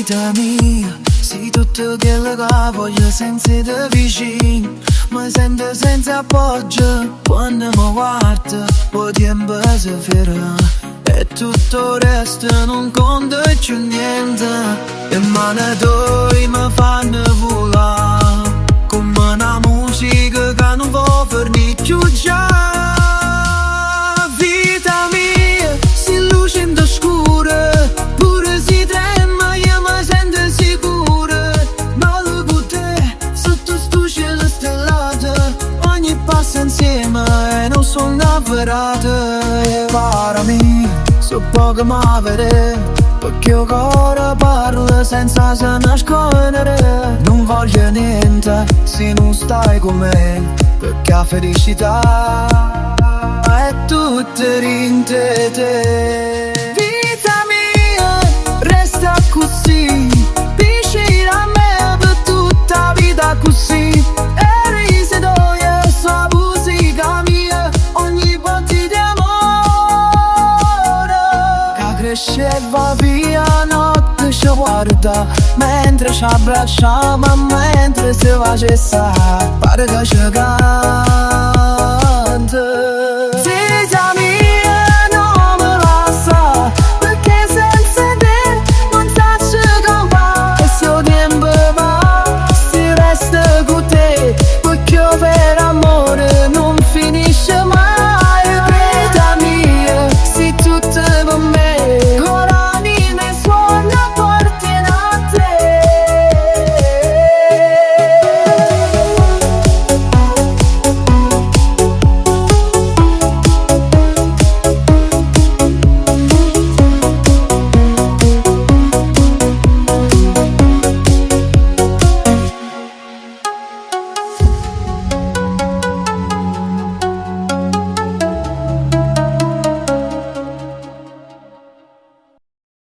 Vita mia, sei tutto quello che voglio senza te vicino. Mi sento senza appoggio quando mi guardo, poi tempo si ferma e tutto il resto non conta più niente. E mano tua mi fanno volare come una musica che non può finire più già. Vita mia, si luce in scura, pure si trema, io mi sento sicura. Ballo con te, sotto sto cielo stellato, ogni passo insieme e non sono innamorata. E parami, so poco ma vedere, perché il cuore parla senza se nascondere. Non voglio niente se non stai con me, perché la felicità è tutta in te. Vita mia, resta così, vicino a me per tutta la vita così. E risi d'oia, sua musica mia, ogni botta di amore che cresceva via notte ci guarda, mentre ci abbracciamo, mentre si facesse pare che ci canta.